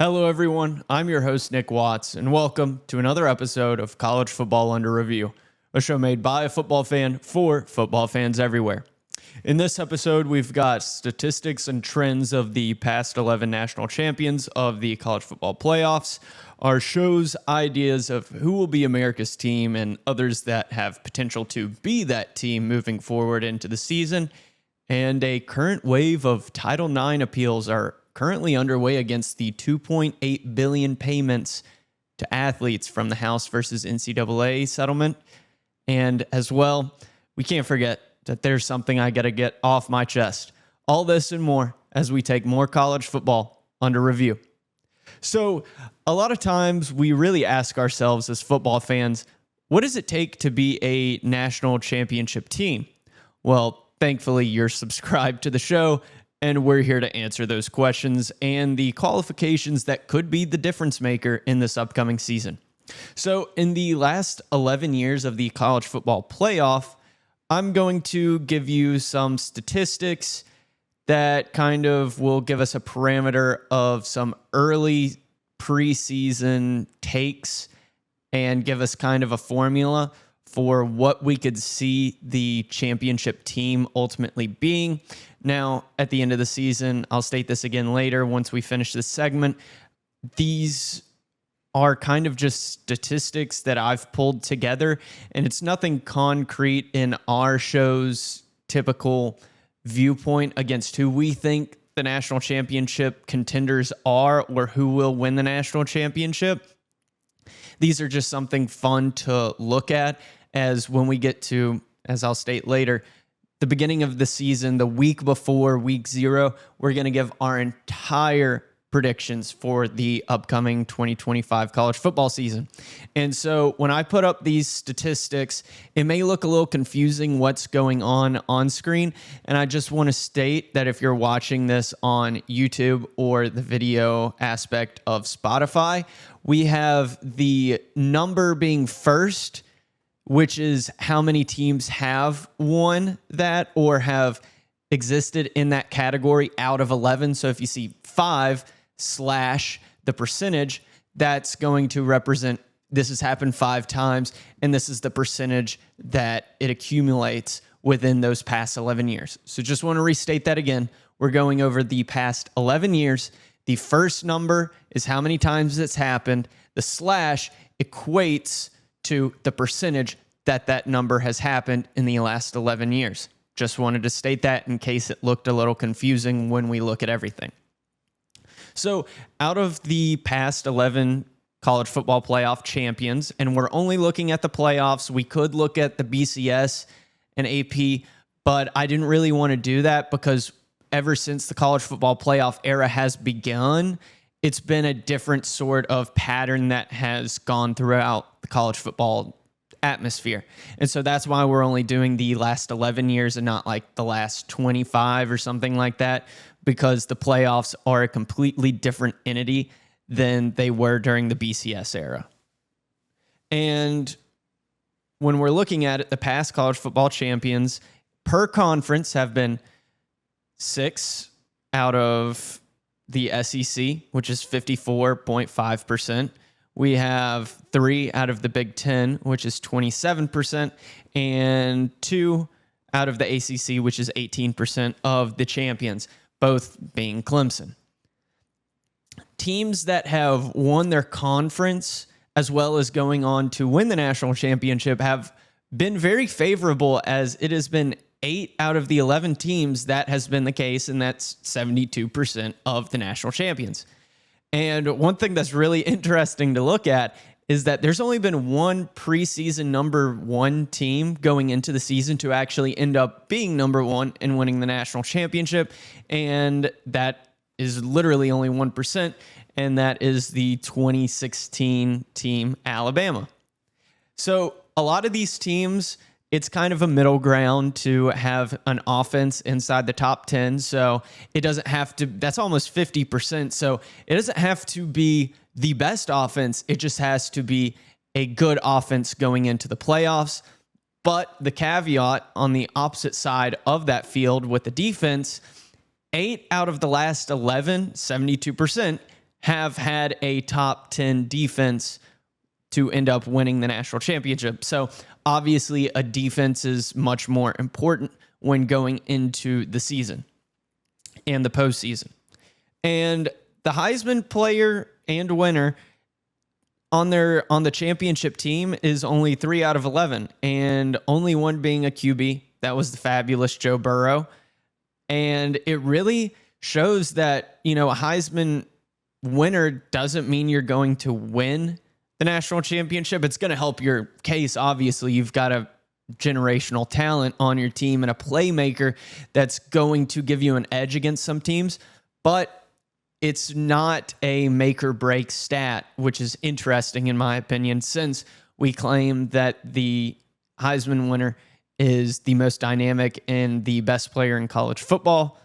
Hello, everyone. I'm your host, Nick Watts, and welcome to another episode of College Football Under Review, a show made by a football fan for football fans everywhere. In this episode, we've got statistics and trends of the past 11 national champions of the college football playoffs, our show's ideas of who will be America's team and others that have potential to be that team moving forward into the season, and a current wave of Title IX appeals are currently underway against the $2.8 billion payments to athletes from the House versus NCAA settlement. And as well, we can't forget that there's something I got to get off my chest. All this and more as we take more college football under review. So a lot of times we really ask ourselves as football fans, what does it take to be a national championship team? Well, thankfully, you're subscribed to the show, and we're here to answer those questions and the qualifications that could be the difference maker in this upcoming season. So in the last 11 years of the college football playoff, I'm going to give you some statistics that kind of will give us a parameter of some early preseason takes and give us kind of a formula for what we could see the championship team ultimately being. Now, at the end of the season, I'll state this again later once we finish this segment, these are kind of just statistics that I've pulled together, and it's nothing concrete in our show's typical viewpoint against who we think the national championship contenders are or who will win the national championship. These are just something fun to look at as when we get to, as I'll state later, the beginning of the season, the week before week 0, we're going to give our entire predictions for the upcoming 2025 college football season. And so when I put up these statistics, it may look a little confusing what's going on screen. And I just want to state that if you're watching this on YouTube or the video aspect of Spotify, we have the number being first, which is how many teams have won that or have existed in that category out of 11. So if you see 5 / the percentage, that's going to represent this has happened 5 times, and this is the percentage that it accumulates within those past 11 years. So just want to restate that again. We're going over the past 11 years. The first number is how many times it's happened. The / equates to the percentage that number has happened in the last 11 years. Just wanted to state that in case it looked a little confusing when we look at everything. So out of the past 11 college football playoff champions, and we're only looking at the playoffs, we could look at the BCS and AP, but I didn't really want to do that because ever since the college football playoff era has begun, it's been a different sort of pattern that has gone throughout the college football atmosphere. And so that's why we're only doing the last 11 years and not like the last 25 or something like that, because the playoffs are a completely different entity than they were during the BCS era. And when we're looking at it, the past college football champions per conference have been 6 out of the SEC, which is 54.5%. We have 3 out of the Big Ten, which is 27%, and 2 out of the ACC, which is 18% of the champions, both being Clemson. Teams that have won their conference as well as going on to win the national championship have been very favorable, as it has been 8 out of the 11 teams that has been the case, and that's 72% of the national champions. And one thing that's really interesting to look at is that there's only been one preseason number 1 team going into the season to actually end up being number 1 and winning the national championship. And that is literally only 1%. And that is the 2016 team, Alabama. So a lot of these teams, it's kind of a middle ground to have an offense inside the top 10. So it doesn't have to, that's almost 50%. So it doesn't have to be the best offense. It just has to be a good offense going into the playoffs. But the caveat on the opposite side of that field with the defense, 8 out of the last 11, 72%, have had a top 10 defense to end up winning the national championship. So obviously a defense is much more important when going into the season and the postseason. And the Heisman player and winner on the championship team is only 3 out of 11, and only one being a QB. That was the fabulous Joe Burrow. And it really shows that, a Heisman winner doesn't mean you're going to win the national championship. It's going to help your case. Obviously, you've got a generational talent on your team and a playmaker that's going to give you an edge against some teams, but it's not a make or break stat, which is interesting in my opinion, since we claim that the Heisman winner is the most dynamic and the best player in college football.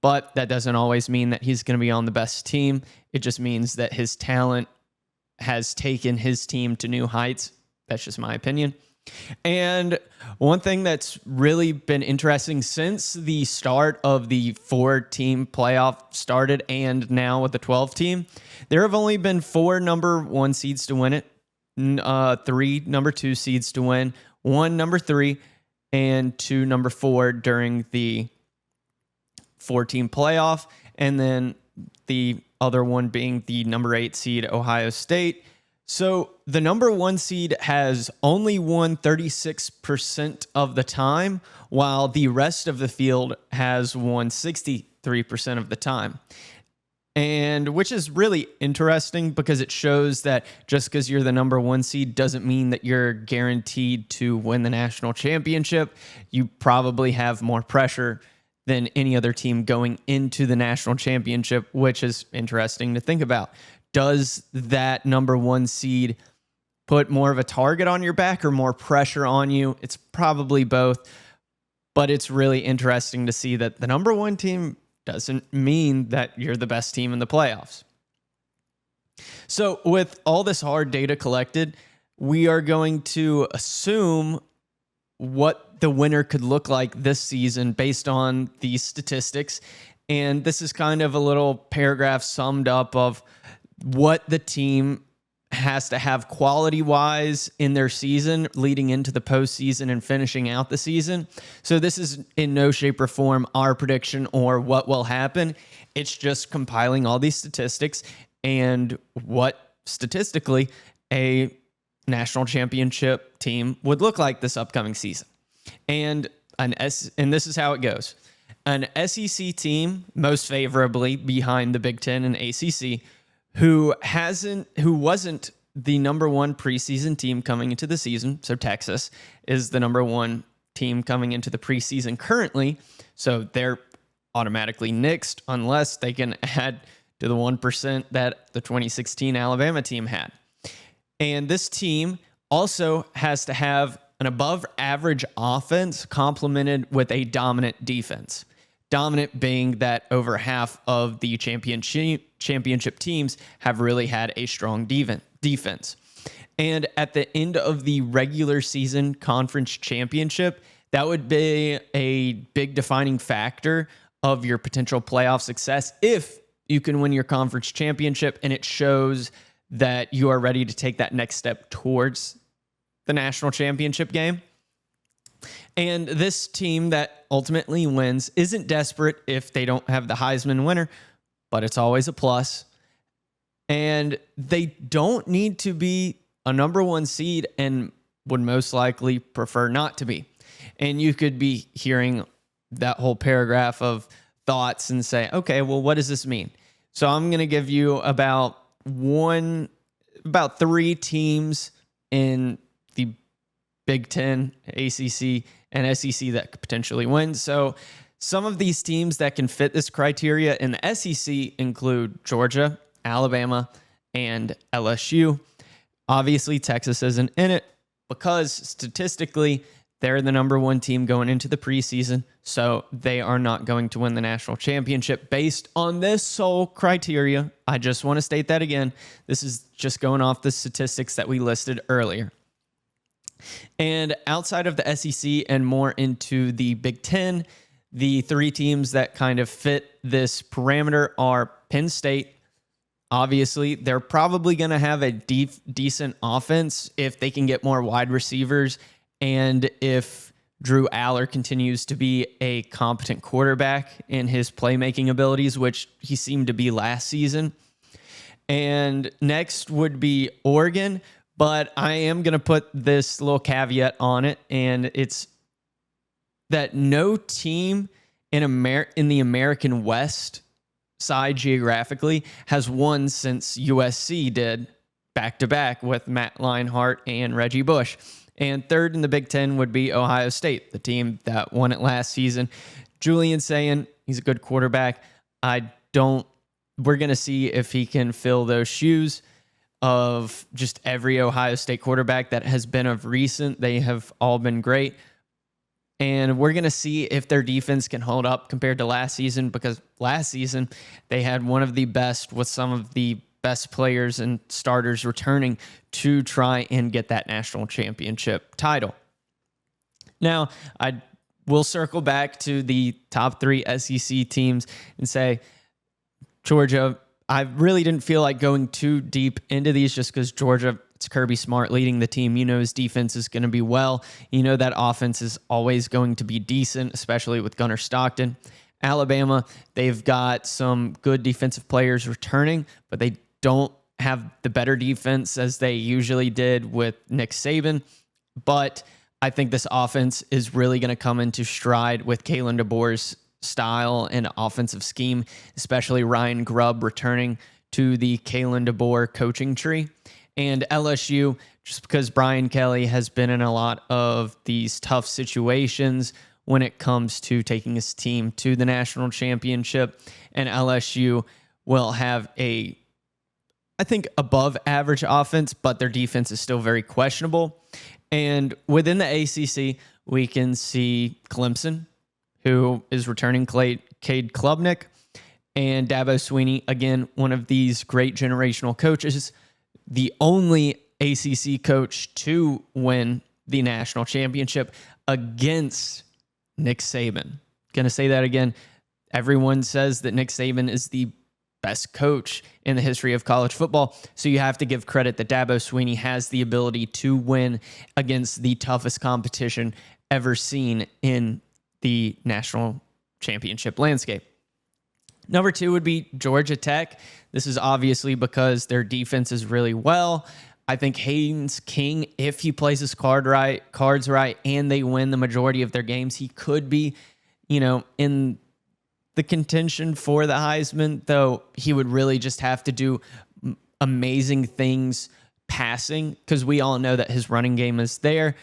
But that doesn't always mean that he's going to be on the best team. It just means that his talent has taken his team to new heights. That's just my opinion. And one thing that's really been interesting since the start of the 4-team playoff started, and now with the 12-team, there have only been 4 number 1 seeds to win it, 3 number 2 seeds to win, 1 number 3, and 2 number 4 during the 4-team playoff, and then the other one being the number 8 seed, Ohio State. So the number 1 seed has only won 36% of the time, while the rest of the field has won 63% of the time. And which is really interesting because it shows that just because you're the number 1 seed doesn't mean that you're guaranteed to win the national championship. You probably have more pressure than any other team going into the national championship, which is interesting to think about. Does that number 1 seed put more of a target on your back or more pressure on you? It's probably both, but it's really interesting to see that the number 1 team doesn't mean that you're the best team in the playoffs. So with all this hard data collected, we are going to assume what the winner could look like this season based on these statistics. And this is kind of a little paragraph summed up of what the team has to have quality-wise in their season leading into the postseason and finishing out the season. So this is in no shape or form our prediction or what will happen. It's just compiling all these statistics and what statistically a national championship team would look like this upcoming season. And this is how it goes. An SEC team, most favorably behind the Big Ten and ACC, who wasn't the number 1 preseason team coming into the season. So Texas is the number 1 team coming into the preseason currently. So they're automatically nixed unless they can add to the 1% that the 2016 Alabama team had. And this team also has to have an above average offense complemented with a dominant defense. Dominant being that over half of the championship teams have really had a strong defense. And at the end of the regular season conference championship, that would be a big defining factor of your potential playoff success if you can win your conference championship and it shows that you are ready to take that next step towards the national championship game. And this team that ultimately wins isn't desperate if they don't have the Heisman winner, but it's always a plus. And they don't need to be a number 1 seed and would most likely prefer not to be. And you could be hearing that whole paragraph of thoughts and say, okay, well, what does this mean? So I'm going to give you about 3 teams in the Big Ten, ACC, and SEC that could potentially win. So some of these teams that can fit this criteria in the SEC include Georgia, Alabama, and LSU. Obviously, Texas isn't in it because statistically, they're the number 1 team going into the preseason, so they are not going to win the national championship based on this sole criteria. I just want to state that again. This is just going off the statistics that we listed earlier. And outside of the SEC and more into the Big Ten, the 3 teams that kind of fit this parameter are Penn State, Obviously, they're probably going to have a decent offense if they can get more wide receivers and if Drew Aller continues to be a competent quarterback in his playmaking abilities, which he seemed to be last season. And next would be Oregon, but I am going to put this little caveat on it, and it's that no team in the American West side geographically has won since USC did back-to-back with Matt Leinart and Reggie Bush. And third in the Big Ten would be Ohio State, the team that won it last season. Julian Sayin, he's a good quarterback. We're going to see if he can fill those shoes of just every Ohio State quarterback that has been of recent. They have all been great. And we're going to see if their defense can hold up compared to last season, because last season they had one of the best with some of the best players and starters returning to try and get that national championship title. Now, I will circle back to the top 3 SEC teams and say, Georgia, I really didn't feel like going too deep into these just because Georgia, it's Kirby Smart leading the team. You know his defense is going to be well. You know that offense is always going to be decent, especially with Gunnar Stockton. Alabama, they've got some good defensive players returning, but they don't have the better defense as they usually did with Nick Saban. But I think this offense is really going to come into stride with Kalen DeBoer's style and offensive scheme, especially Ryan Grubb returning to the Kalen DeBoer coaching tree. And LSU, just because Brian Kelly has been in a lot of these tough situations when it comes to taking his team to the national championship, and LSU will have I think, above average offense, but their defense is still very questionable. And within the ACC, we can see Clemson, who is returning Cade Klubnik, and Dabo Swinney, again, one of these great generational coaches, the only ACC coach to win the national championship against Nick Saban. Going to say that again. Everyone says that Nick Saban is the best coach in the history of college football. So you have to give credit that Dabo Swinney has the ability to win against the toughest competition ever seen in the national championship landscape. Number 2 would be Georgia Tech. This is obviously because their defense is really well. I think Haynes King, if he plays his cards right, and they win the majority of their games, he could be, in the contention for the Heisman, though he would really just have to do amazing things passing, because we all know that his running game is there,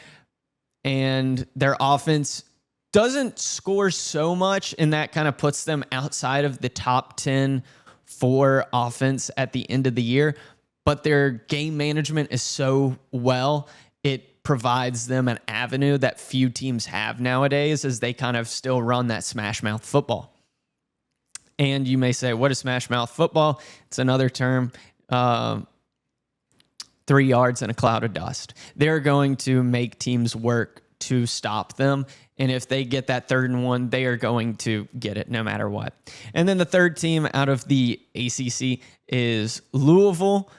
and their offense doesn't score so much, and that kind of puts them outside of the top 10 for offense at the end of the year. But their game management is so well, it provides them an avenue that few teams have nowadays, as they kind of still run that smash mouth football. And you may say, what is smash mouth football? It's another term, 3 yards and a cloud of dust. They're going to make teams work to stop them. And if they get that 3rd and 1, they are going to get it no matter what. And then the third team out of the ACC is Louisville.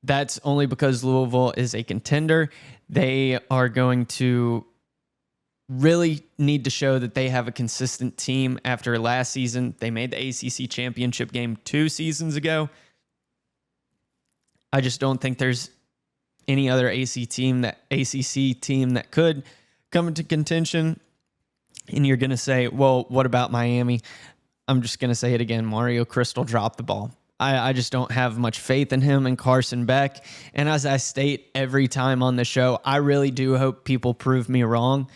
That's only because Louisville is a contender. They are going to really need to show that they have a consistent team after last season. They made the ACC championship game 2 seasons ago. I just don't think there's any other ACC team that could come into contention. And you're going to say, well, what about Miami? I'm just going to say it again. Mario Crystal dropped the ball. I just don't have much faith in him and Carson Beck. And as I state every time on the show, I really do hope people prove me wrong.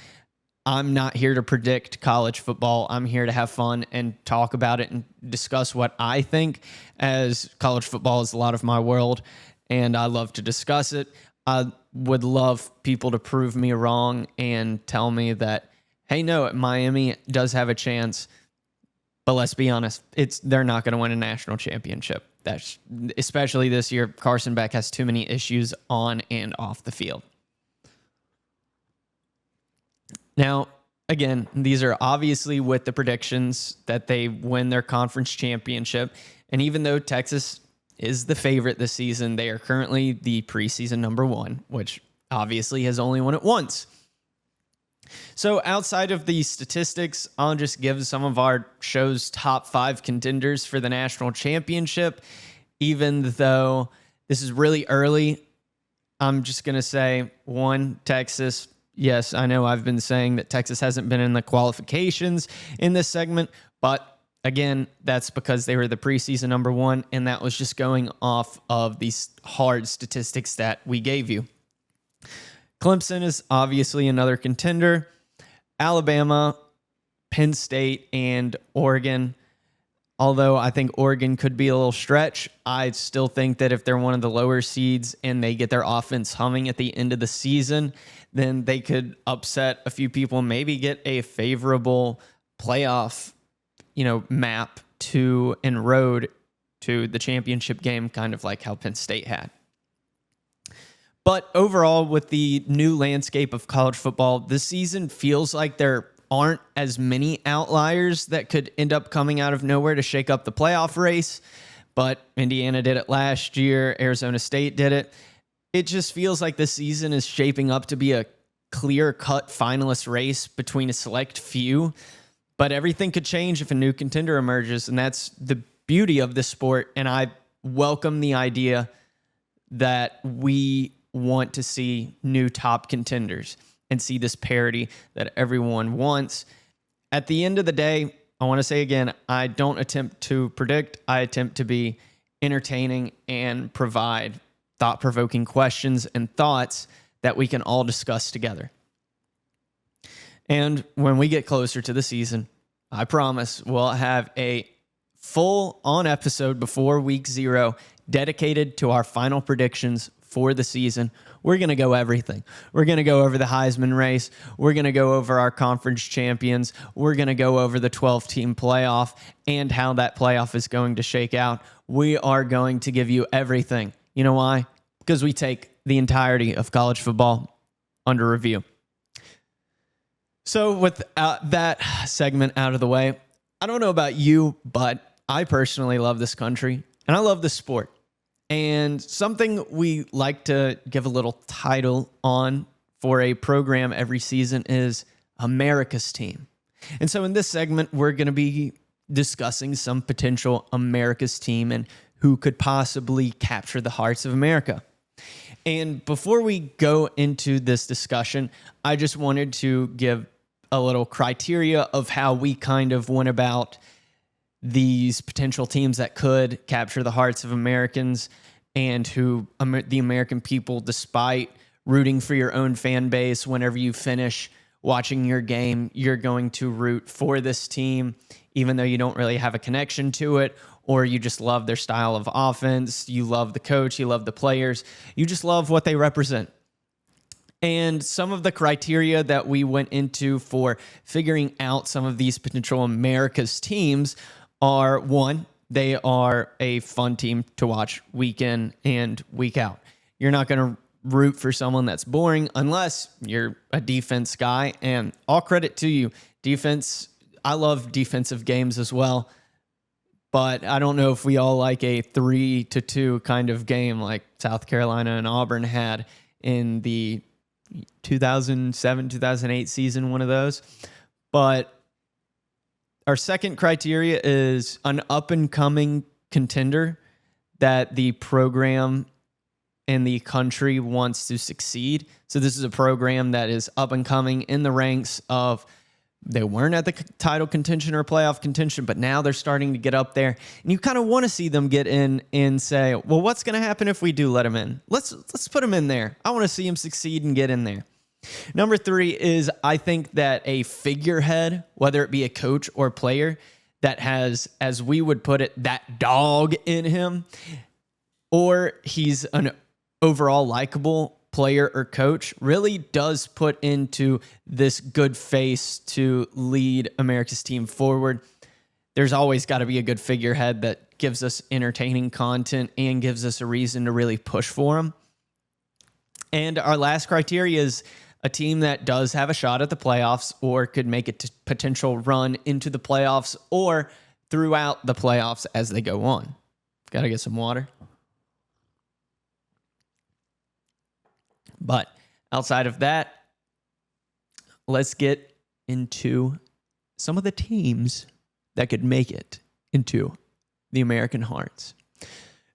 I'm not here to predict college football. I'm here to have fun and talk about it and discuss what I think, as college football is a lot of my world, and I love to discuss it. I would love people to prove me wrong and tell me that, hey, no, Miami does have a chance, but let's be honest, they're not going to win a national championship. That's especially this year. Carson Beck has too many issues on and off the field. Now, again, these are obviously with the predictions that they win their conference championship. And even though Texas is the favorite this season. They are currently the preseason number 1, which obviously has only won it once. So outside of the statistics, I'll just give some of our show's top 5 contenders for the national championship. Even though this is really early, I'm just going to say 1, Texas. Yes, I know I've been saying that Texas hasn't been in the qualifications in this segment, but again, that's because they were the preseason number 1, and that was just going off of these hard statistics that we gave you. Clemson is obviously another contender. Alabama, Penn State, and Oregon. Although I think Oregon could be a little stretch, I still think that if they're one of the lower seeds and they get their offense humming at the end of the season, then they could upset a few people and maybe get a favorable playoff, map to and road to the championship game, kind of like how Penn State had. But overall, with the new landscape of college football, this season feels like there aren't as many outliers that could end up coming out of nowhere to shake up the playoff race. But Indiana did it last year. Arizona State did it. It just feels like this season is shaping up to be a clear-cut finalist race between a select few. But everything could change if a new contender emerges, and that's the beauty of this sport. And I welcome the idea that we want to see new top contenders and see this parity that everyone wants. At the end of the day, I want to say again, I don't attempt to predict. I attempt to be entertaining and provide thought-provoking questions and thoughts that we can all discuss together. And when we get closer to the season, I promise we'll have a full-on episode before week 0 dedicated to our final predictions for the season. We're going to go everything. We're going to go over the Heisman race. We're going to go over our conference champions. We're going to go over the 12-team playoff and how that playoff is going to shake out. We are going to give you everything. You know why? Because we take the entirety of college football under review. So with that segment out of the way, I don't know about you, but I personally love this country and I love this sport. And something we like to give a little title on for a program every season is America's Team. And so in this segment, we're going to be discussing some potential America's Team and who could possibly capture the hearts of America. And before we go into this discussion, I just wanted to give a little criteria of how we kind of went about these potential teams that could capture the hearts of Americans and who the American people, despite rooting for your own fan base, whenever you finish watching your game, you're going to root for this team, even though you don't really have a connection to it, or you just love their style of offense, you love the coach, you love the players, you just love what they represent. And some of the criteria that we went into for figuring out some of these potential America's teams are, 1, they are a fun team to watch week in and week out. You're not going to root for someone that's boring unless you're a defense guy, and all credit to you. Defense, I love defensive games as well, but I don't know if we all like a 3-2 kind of game like South Carolina and Auburn had in the 2007-2008 season, one of those. But our second criteria is an up-and-coming contender that the program and the country wants to succeed. So this is a program that is up-and-coming in the ranks of, they weren't at the title contention or playoff contention, but now they're starting to get up there. And you kind of want to see them get in and say, well, what's going to happen if we do let them in? Let's put them in there. I want to see them succeed and get in there. Number 3 is, I think that a figurehead, whether it be a coach or player, that has, as we would put it, that dog in him, or he's an overall likable player or coach, really does put into this good face to lead America's team forward. There's always got to be a good figurehead that gives us entertaining content and gives us a reason to really push for them. And our last criteria is a team that does have a shot at the playoffs or could make a potential run into the playoffs or throughout the playoffs as they go on. Got to get some water. But outside of that, let's get into some of the teams that could make it into the American Hearts.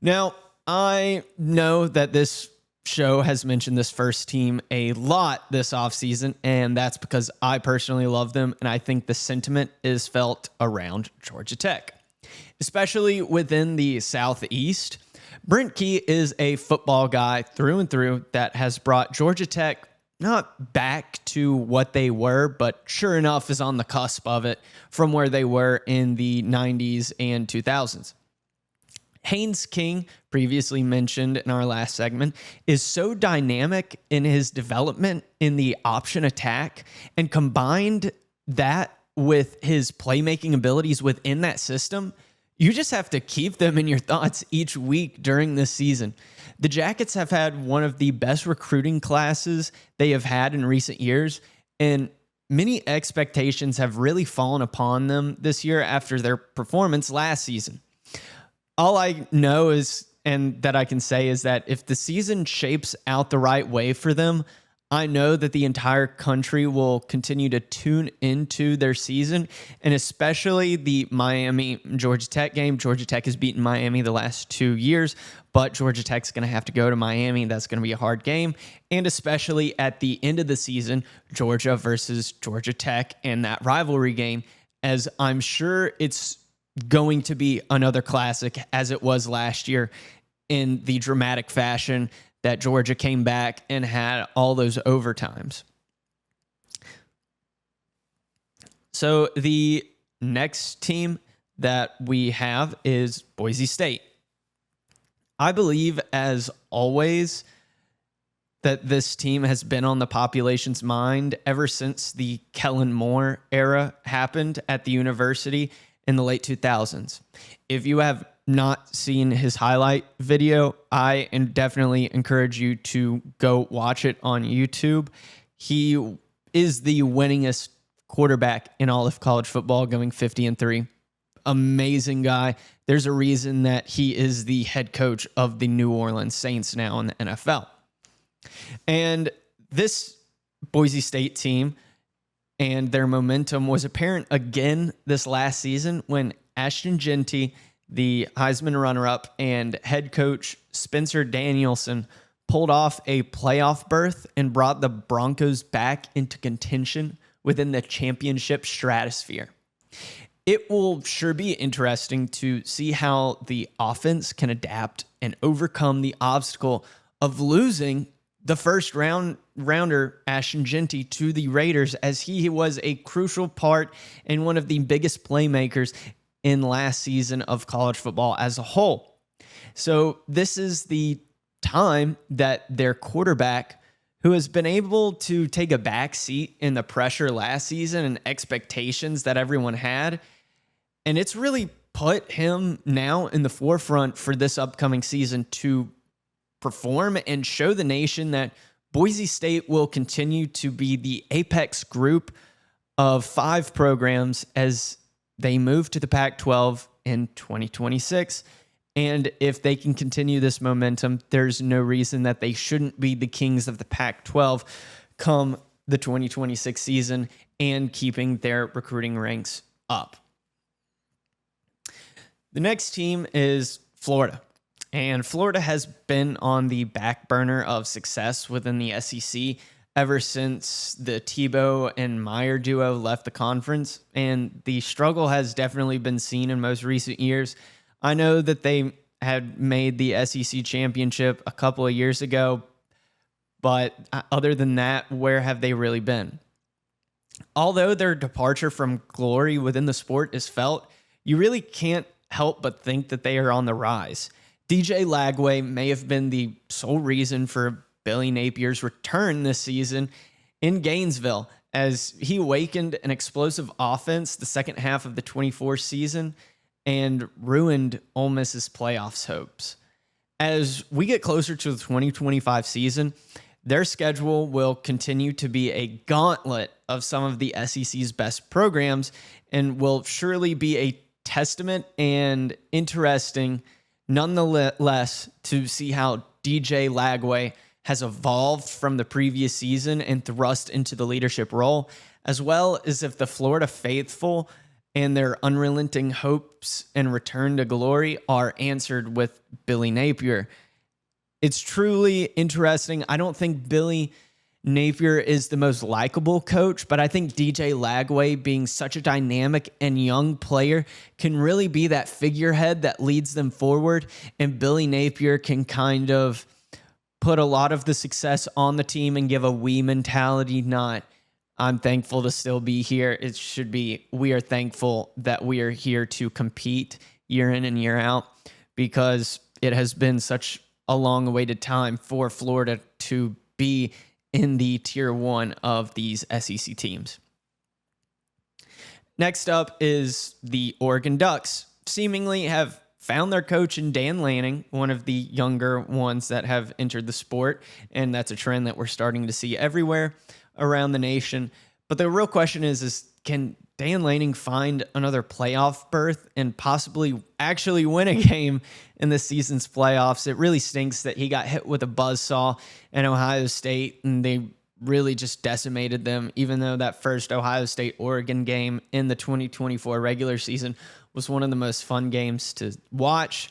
Now, I know that this show has mentioned this first team a lot this offseason, and that's because I personally love them, and I think the sentiment is felt around Georgia Tech, especially within the Southeast. Brent Key is a football guy through and through that has brought Georgia Tech not back to what they were, but sure enough is on the cusp of it from where they were in the 90s and 2000s. Haynes King, previously mentioned in our last segment, is so dynamic in his development in the option attack, and combined that with his playmaking abilities within that system, you just have to keep them in your thoughts each week during this season. The Jackets have had one of the best recruiting classes they have had in recent years, and many expectations have really fallen upon them this year after their performance last season. All I know is, and that I can say, is that if the season shapes out the right way for them, I know that the entire country will continue to tune into their season, and especially the Miami-Georgia Tech game. Georgia Tech has beaten Miami the last 2 years, but Georgia Tech's going to have to go to Miami. That's going to be a hard game, and especially at the end of the season, Georgia versus Georgia Tech and that rivalry game, as I'm sure it's going to be another classic as it was last year in the dramatic fashion that Georgia came back and had all those overtimes. So the next team that we have is Boise State. I believe, as always, that this team has been on the population's mind ever since the Kellen Moore era happened at the university in the late 2000s. If you have not seen his highlight video, I definitely encourage you to go watch it on YouTube. He is the winningest quarterback in all of college football, going 50-3. Amazing guy. There's a reason that he is the head coach of the New Orleans Saints now in the NFL. And this Boise State team and their momentum was apparent again this last season when Ashton Jeanty, the Heisman runner-up, and head coach Spencer Danielson pulled off a playoff berth and brought the Broncos back into contention within the championship stratosphere. It will sure be interesting to see how the offense can adapt and overcome the obstacle of losing the first rounder, Ashton Jeanty, to the Raiders, as he was a crucial part and one of the biggest playmakers in last season of college football as a whole. So this is the time that their quarterback, who has been able to take a back seat in the pressure last season and expectations that everyone had, and it's really put him now in the forefront for this upcoming season to perform and show the nation that Boise State will continue to be the apex group of 5 programs as they move to the Pac-12 in 2026. And if they can continue this momentum, there's no reason that they shouldn't be the kings of the Pac-12 come the 2026 season and keeping their recruiting ranks up. The next team is Florida. And Florida has been on the back burner of success within the SEC ever since the Tebow and Meyer duo left the conference. And the struggle has definitely been seen in most recent years. I know that they had made the SEC championship a couple of years ago, but other than that, where have they really been? Although their departure from glory within the sport is felt, you really can't help but think that they are on the rise. DJ Lagway may have been the sole reason for Billy Napier's return this season in Gainesville, as he awakened an explosive offense the second half of the 24 season and ruined Ole Miss's playoffs hopes. As we get closer to the 2025 season, their schedule will continue to be a gauntlet of some of the SEC's best programs and will surely be a testament and interesting nonetheless to see how DJ Lagway has evolved from the previous season and thrust into the leadership role, as well as if the Florida faithful and their unrelenting hopes and return to glory are answered with Billy Napier. It's truly interesting. I don't think Billy Napier is the most likable coach, but I think DJ Lagway, being such a dynamic and young player, can really be that figurehead that leads them forward, and Billy Napier can kind of put a lot of the success on the team and give a we mentality, not I'm thankful to still be here. It should be we are thankful that we are here to compete year in and year out, because it has been such a long awaited time for Florida to be in the tier 1 of these SEC teams. Next up is the Oregon Ducks. Seemingly have found their coach in Dan Lanning, one of the younger ones that have entered the sport, and that's a trend that we're starting to see everywhere around the nation. But the real question is can Dan Lanning find another playoff berth and possibly actually win a game in this season's playoffs? It really stinks that he got hit with a buzzsaw in Ohio State, and they really just decimated them, even though that first Ohio State-Oregon game in the 2024 regular season was one of the most fun games to watch.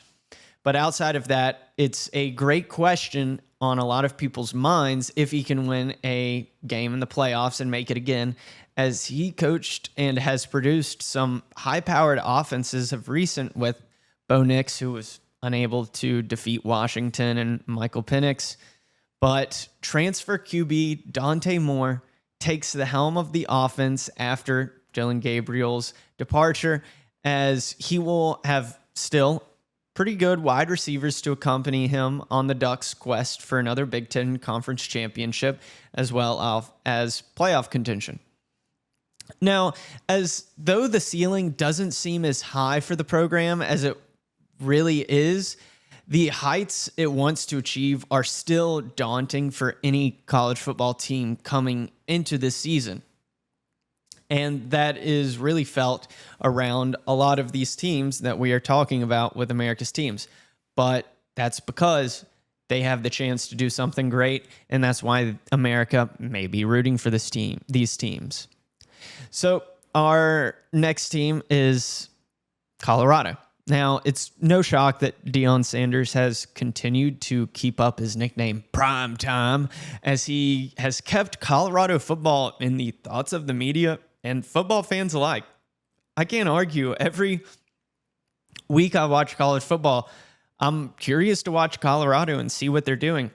But outside of that, it's a great question on a lot of people's minds if he can win a game in the playoffs and make it again, as he coached and has produced some high-powered offenses of recent with Bo Nix, who was unable to defeat Washington, and Michael Penix. But transfer QB Dante Moore takes the helm of the offense after Dylan Gabriel's departure, as he will have still pretty good wide receivers to accompany him on the Ducks' quest for another Big Ten Conference championship, as well as playoff contention. Now, as though the ceiling doesn't seem as high for the program as it really is, the heights it wants to achieve are still daunting for any college football team coming into this season. And that is really felt around a lot of these teams that we are talking about with America's teams. But that's because they have the chance to do something great, and that's why America may be rooting for these teams. So our next team is Colorado. Now, it's no shock that Deion Sanders has continued to keep up his nickname Prime Time, as he has kept Colorado football in the thoughts of the media and football fans alike. I can't argue. Every week I watch college football, I'm curious to watch Colorado and see what they're doing.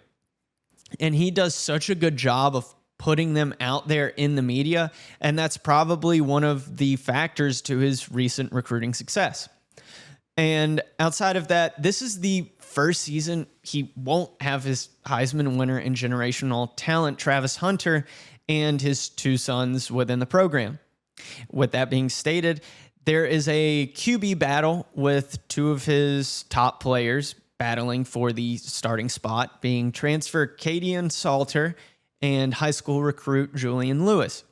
And he does such a good job of putting them out there in the media, and that's probably one of the factors to his recent recruiting success. And outside of that, this is the first season he won't have his Heisman winner and generational talent, Travis Hunter, and his two sons within the program. With that being stated, there is a QB battle with two of his top players battling for the starting spot, being transfer Cadian Salter and high school recruit Julian Lewis.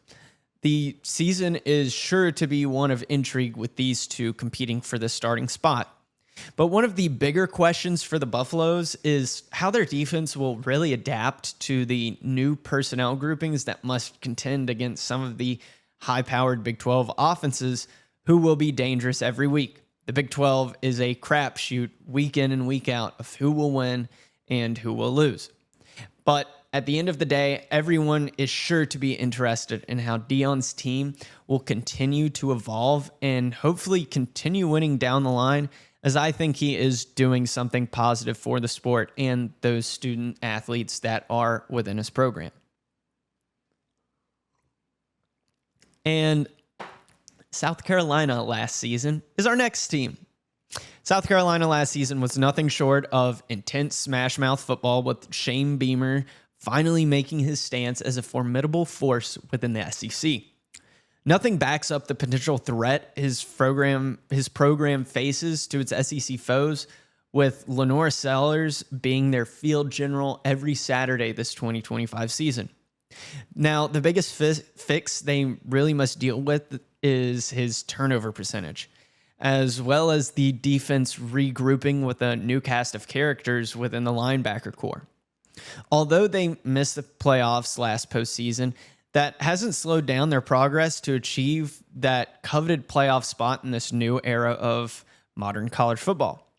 The season is sure to be one of intrigue with these two competing for the starting spot. But one of the bigger questions for the Buffaloes is how their defense will really adapt to the new personnel groupings that must contend against some of the high-powered Big 12 offenses who will be dangerous every week. The Big 12 is a crapshoot week in and week out of who will win and who will lose. But at the end of the day, everyone is sure to be interested in how Deion's team will continue to evolve and hopefully continue winning down the line, as I think he is doing something positive for the sport and those student athletes that are within his program. And South Carolina last season is our next team. South Carolina last season was nothing short of intense smash mouth football, with Shane Beamer finally making his stance as a formidable force within the SEC. Nothing backs up the potential threat his program faces to its SEC foes, with Lenore Sellers being their field general every Saturday this 2025 season. Now, the biggest fix they really must deal with is his turnover percentage, as well as the defense regrouping with a new cast of characters within the linebacker core. Although they missed the playoffs last postseason, that hasn't slowed down their progress to achieve that coveted playoff spot in this new era of modern college football.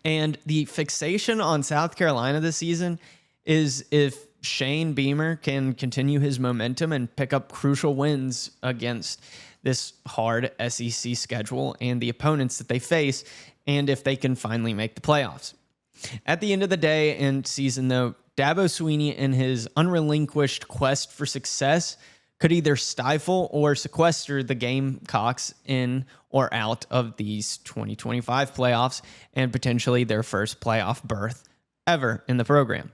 And the fixation on South Carolina this season is if Shane Beamer can continue his momentum and pick up crucial wins against this hard SEC schedule and the opponents that they face, and if they can finally make the playoffs. At the end of the day and season, though, Dabo Swinney and his unrelinquished quest for success could either stifle or sequester the Gamecocks in or out of these 2025 playoffs and potentially their first playoff berth ever in the program.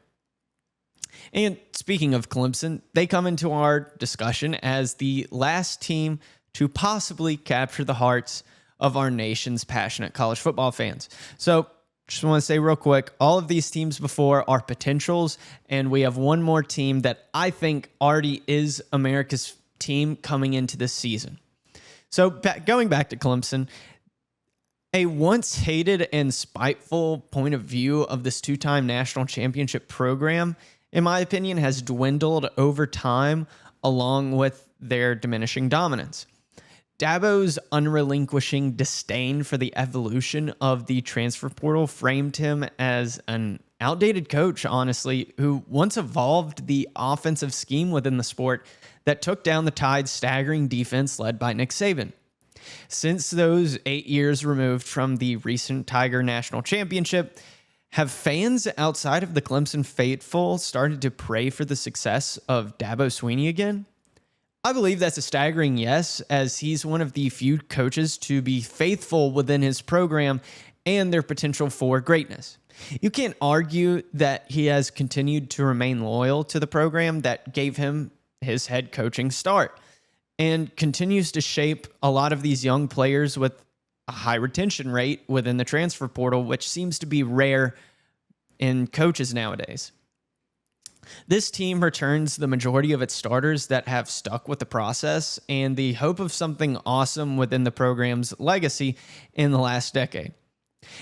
And speaking of Clemson, they come into our discussion as the last team to possibly capture the hearts of our nation's passionate college football fans. So just want to say real quick, all of these teams before are potentials, and we have one more team that I think already is America's team coming into this season. So going back to Clemson, a once hated and spiteful point of view of this two-time national championship program, in my opinion, has dwindled over time along with their diminishing dominance. Dabo's unrelinquishing disdain for the evolution of the transfer portal framed him as an outdated coach, honestly, who once evolved the offensive scheme within the sport that took down the Tide's staggering defense led by Nick Saban. Since those 8 years removed from the recent Tiger National Championship, have fans outside of the Clemson faithful started to pray for the success of Dabo Swinney again? I believe that's a staggering yes, as he's one of the few coaches to be faithful within his program and their potential for greatness. You can't argue that he has continued to remain loyal to the program that gave him his head coaching start and continues to shape a lot of these young players with a high retention rate within the transfer portal, which seems to be rare in coaches nowadays. This team returns the majority of its starters that have stuck with the process and the hope of something awesome within the program's legacy in the last decade.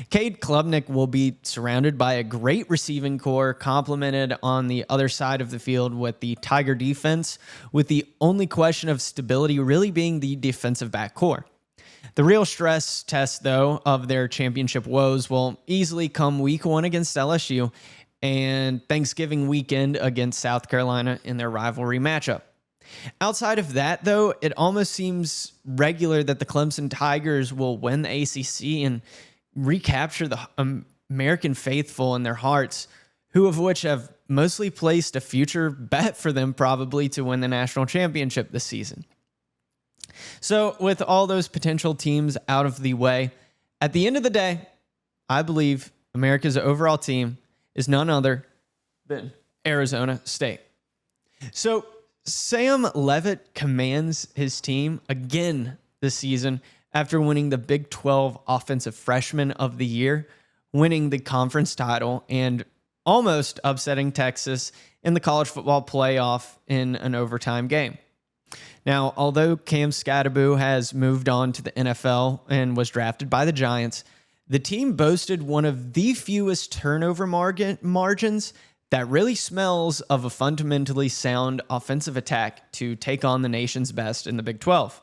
Cade Klubnik will be surrounded by a great receiving core complemented on the other side of the field with the Tiger defense, with the only question of stability really being the defensive back core. The real stress test, though, of their championship woes will easily come week 1 against LSU and Thanksgiving weekend against South Carolina in their rivalry matchup. Outside of that, though, it almost seems regular that the Clemson Tigers will win the ACC and recapture the American faithful in their hearts, who of which have mostly placed a future bet for them probably to win the national championship this season. So with all those potential teams out of the way, at the end of the day, I believe America's overall team is none other than Arizona State. So Sam Leavitt commands his team again this season after winning the Big 12 Offensive Freshman of the Year, winning the conference title, and almost upsetting Texas in the college football playoff in an overtime game. Now, although Cam Skattebo has moved on to the NFL and was drafted by the Giants, the team boasted one of the fewest turnover margins that really smells of a fundamentally sound offensive attack to take on the nation's best in the Big 12.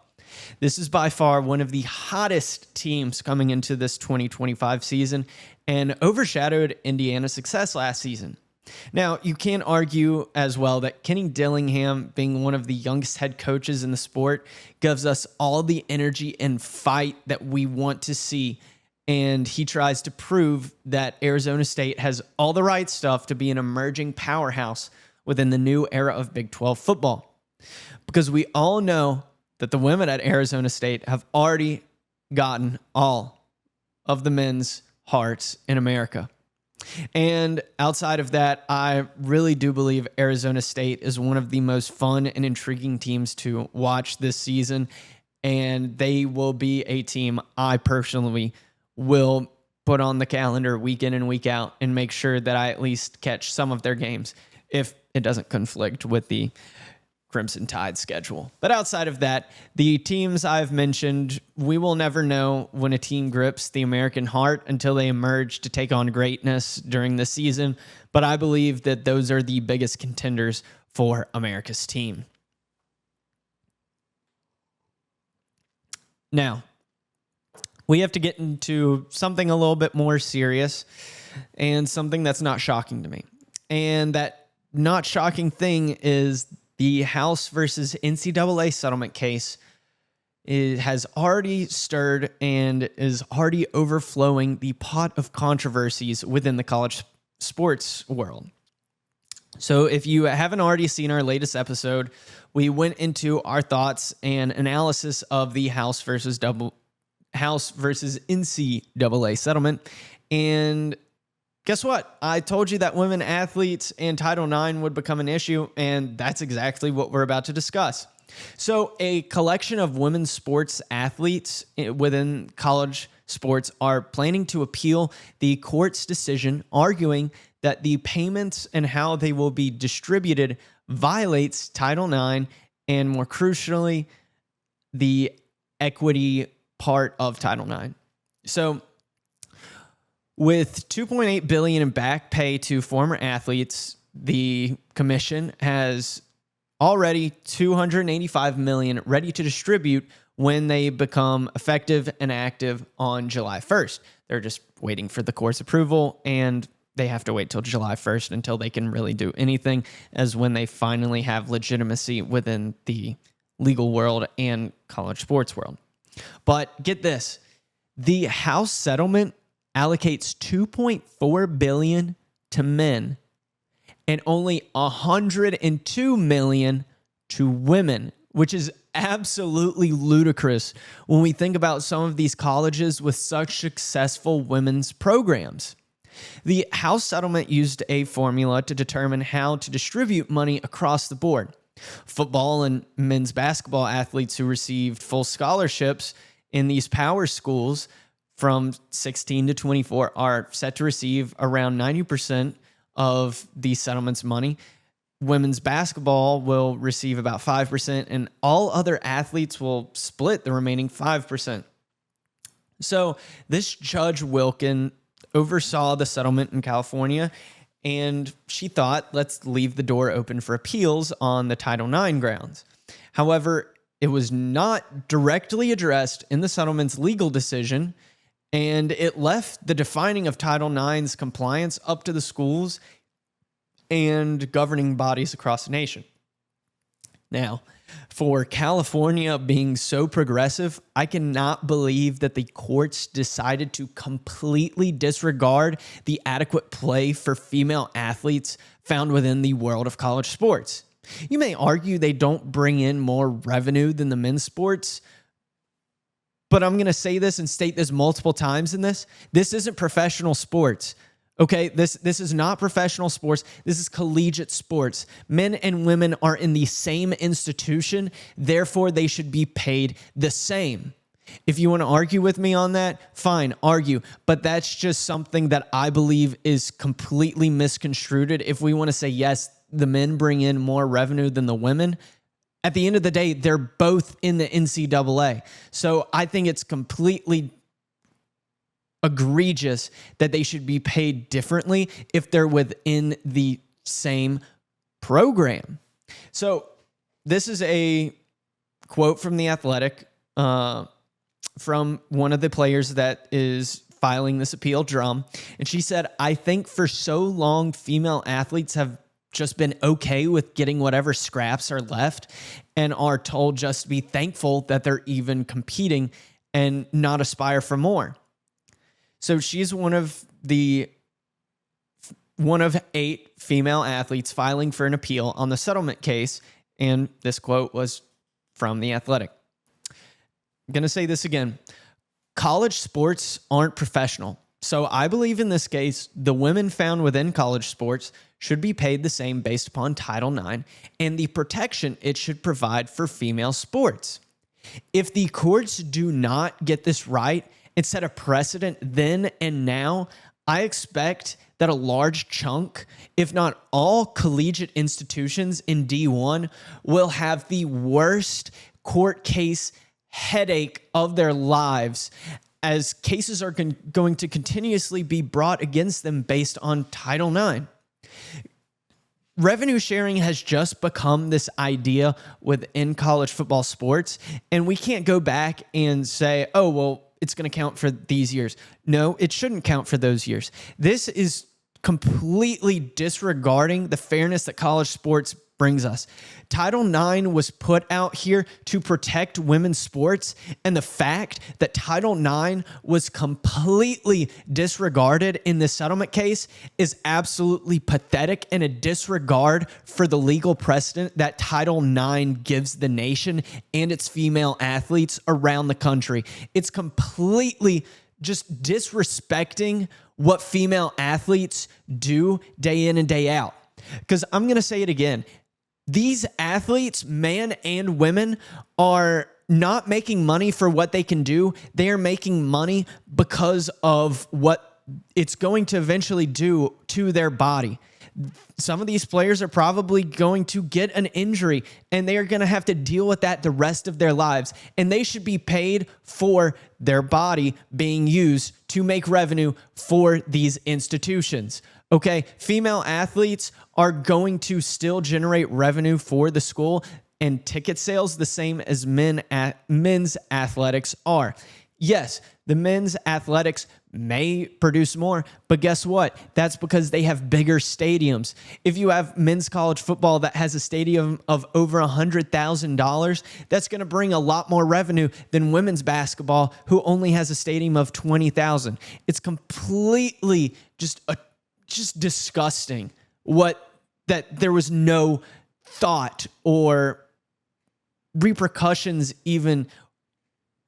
This is by far one of the hottest teams coming into this 2025 season and overshadowed Indiana's success last season. Now, you can't argue as well that Kenny Dillingham, being one of the youngest head coaches in the sport, gives us all the energy and fight that we want to see. And he tries to prove that Arizona State has all the right stuff to be an emerging powerhouse within the new era of Big 12 football. Because we all know that the women at Arizona State have already gotten all of the men's hearts in America. And outside of that, I really do believe Arizona State is one of the most fun and intriguing teams to watch this season. And they will be a team I personally will put on the calendar week in and week out and make sure that I at least catch some of their games if it doesn't conflict with the Crimson Tide schedule. But outside of that, the teams I've mentioned, we will never know when a team grips the American heart until they emerge to take on greatness during the season. but I believe that those are the biggest contenders for America's team. Now, we have to get into something a little bit more serious and something that's not shocking to me. And that not shocking thing is the House versus NCAA settlement case. It has already stirred and is already overflowing the pot of controversies within the college sports world. So if you haven't already seen our latest episode, we went into our thoughts and analysis of the House versus NCAA settlement. And guess what? I told you that women athletes and Title IX would become an issue, and that's exactly what we're about to discuss. So a collection of women's sports athletes within college sports are planning to appeal the court's decision, arguing that the payments and how they will be distributed violates Title IX and, more crucially, the equity part of Title IX. So with $2.8 billion in back pay to former athletes, the commission has already $285 million ready to distribute when they become effective and active on July 1st. They're just waiting for the court's approval, and they have to wait till July 1st until they can really do anything, as when they finally have legitimacy within the legal world and college sports world. But get this, the House settlement allocates $2.4 billion to men and only $102 million to women, which is absolutely ludicrous when we think about some of these colleges with such successful women's programs. The House settlement used a formula to determine how to distribute money across the board. Football and men's basketball athletes who received full scholarships in these power schools from 16 to 24 are set to receive around 90% of the settlement's money. Women's basketball will receive about 5%, and all other athletes will split the remaining 5%. So this Judge Wilkin oversaw the settlement in California, and she thought, let's leave the door open for appeals on the Title IX grounds. However, it was not directly addressed in the settlement's legal decision, and it left the defining of Title IX's compliance up to the schools and governing bodies across the nation. Now, for California being so progressive, I cannot believe that the courts decided to completely disregard the adequate play for female athletes found within the world of college sports. You may argue they don't bring in more revenue than the men's sports, but I'm going to say this and state this multiple times in this. This isn't professional sports. Okay, this is not professional sports. This is collegiate sports. Men and women are in the same institution. Therefore, they should be paid the same. If you want to argue with me on that, fine, argue. But that's just something that I believe is completely misconstrued. If we want to say, yes, the men bring in more revenue than the women, at the end of the day, they're both in the NCAA. So I think it's completely egregious that they should be paid differently if they're within the same program. So this is a quote from The Athletic from one of the players that is filing this appeal, Drum. And she said, I think for so long, female athletes have just been okay with getting whatever scraps are left and are told just to be thankful that they're even competing and not aspire for more. So she's one of 8 female athletes filing for an appeal on the settlement case, and this quote was from The Athletic. I'm going to say this again. College sports aren't professional. So I believe in this case, the women found within college sports should be paid the same based upon Title IX and the protection it should provide for female sports. If the courts do not get this right and set a precedent then and now, I expect that a large chunk, if not all collegiate institutions in D1 will have the worst court case headache of their lives, as cases are going to continuously be brought against them based on Title IX. Revenue sharing has just become this idea within college football sports, and we can't go back and say, oh, well, it's going to count for these years. No, it shouldn't count for those years. This is completely disregarding the fairness that college sports brings us. Title IX was put out here to protect women's sports, and the fact that Title IX was completely disregarded in this settlement case is absolutely pathetic and a disregard for the legal precedent that Title IX gives the nation and its female athletes around the country. It's completely just disrespecting what female athletes do day in and day out. Because I'm going to say it again. These athletes, men and women, are not making money for what they can do. They are making money because of what it's going to eventually do to their body. Some of these players are probably going to get an injury, and they are going to have to deal with that the rest of their lives. And they should be paid for their body being used to make revenue for these institutions. Okay, female athletes are going to still generate revenue for the school and ticket sales the same as men's athletics are. Yes, the men's athletics may produce more, but guess what? That's because they have bigger stadiums. If you have men's college football that has a stadium of over $100,000, that's going to bring a lot more revenue than women's basketball, who only has a stadium of $20,000. It's completely just disgusting that there was no thought or repercussions even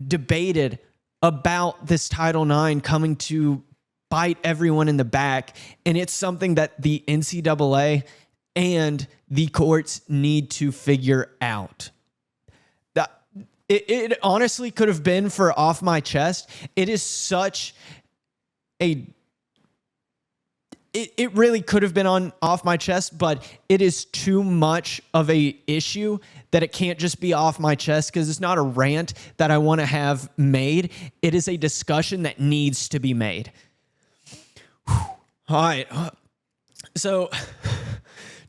debated about this Title IX coming to bite everyone in the back. And it's something that the NCAA and the courts need to figure out. It honestly could have been for off my chest. It is such a... It really could have been on off my chest, but it is too much of a issue that it can't just be off my chest, because it's not a rant that I want to have made. It is a discussion that needs to be made. All right. So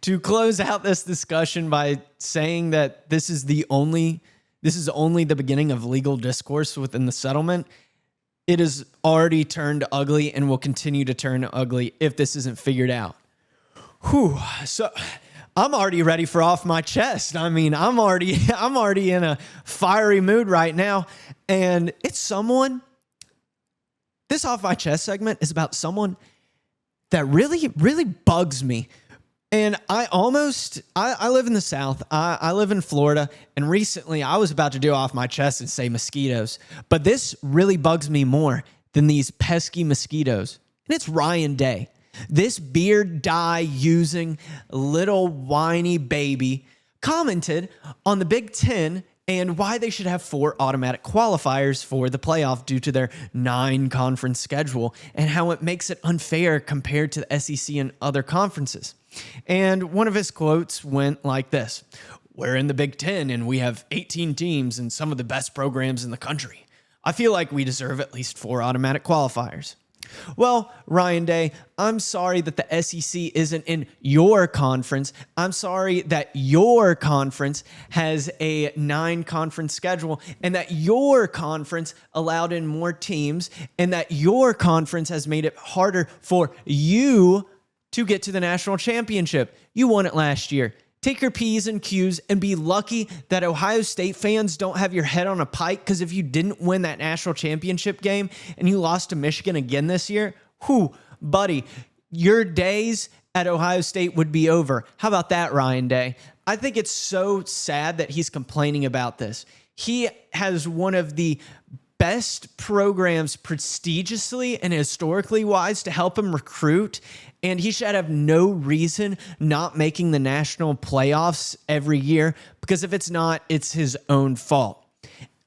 to close out this discussion by saying that this is only the beginning of legal discourse within the settlement, it has already turned ugly and will continue to turn ugly if this isn't figured out. Whew. So I'm already ready for off my chest. I mean, I'm already in a fiery mood right now. And it's this off my chest segment is about someone that really, really bugs me. And I live in the South. I live in Florida. And recently I was about to do off my chest and say mosquitoes. But this really bugs me more than these pesky mosquitoes. And it's Ryan Day. This beard dye using little whiny baby commented on the Big Ten and why they should have 4 automatic qualifiers for the playoff due to their 9-conference schedule, and how it makes it unfair compared to the SEC and other conferences. And one of his quotes went like this: "We're in the Big Ten and we have 18 teams and some of the best programs in the country. I feel like we deserve at least 4 automatic qualifiers." Well, Ryan Day, I'm sorry that the SEC isn't in your conference. I'm sorry that your conference has a 9-conference schedule, and that your conference allowed in more teams, and that your conference has made it harder for you to get to the national championship. You won it last year. Take your P's and Q's and be lucky that Ohio State fans don't have your head on a pike, because if you didn't win that national championship game and you lost to Michigan again this year, buddy, your days at Ohio State would be over. How about that, Ryan Day? I think it's so sad that he's complaining about this. He has one of the best programs prestigiously and historically wise to help him recruit, and he should have no reason not making the national playoffs every year, because if it's not, it's his own fault.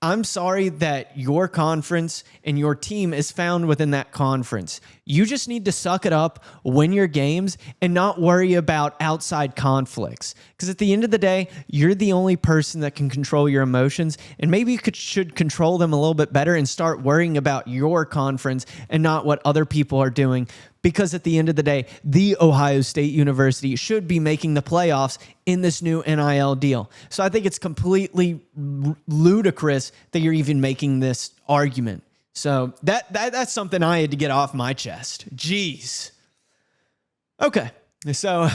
I'm sorry that your conference and your team is found within that conference. You just need to suck it up, win your games, and not worry about outside conflicts. Because at the end of the day, you're the only person that can control your emotions, and maybe you should control them a little bit better and start worrying about your conference and not what other people are doing. because at the end of the day, the Ohio State University should be making the playoffs in this new NIL deal. So I think it's completely ludicrous that you're even making this argument. So that's something I had to get off my chest. Jeez. Okay, so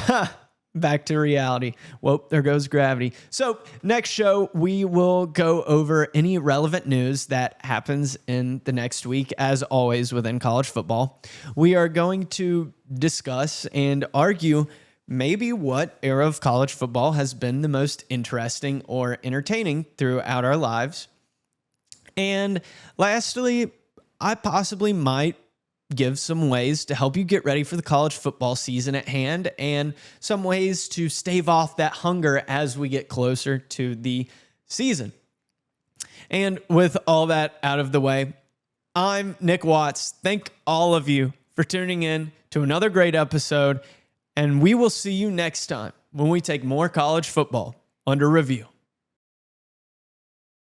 back to reality. Whoa, there goes gravity. So next show, we will go over any relevant news that happens in the next week, as always within college football. We are going to discuss and argue maybe what era of college football has been the most interesting or entertaining throughout our lives. And lastly, I possibly might give some ways to help you get ready for the college football season at hand and some ways to stave off that hunger as we get closer to the season. And with all that out of the way, I'm Nick Watts. Thank all of you for tuning in to another great episode, and we will see you next time when we take more college football under review.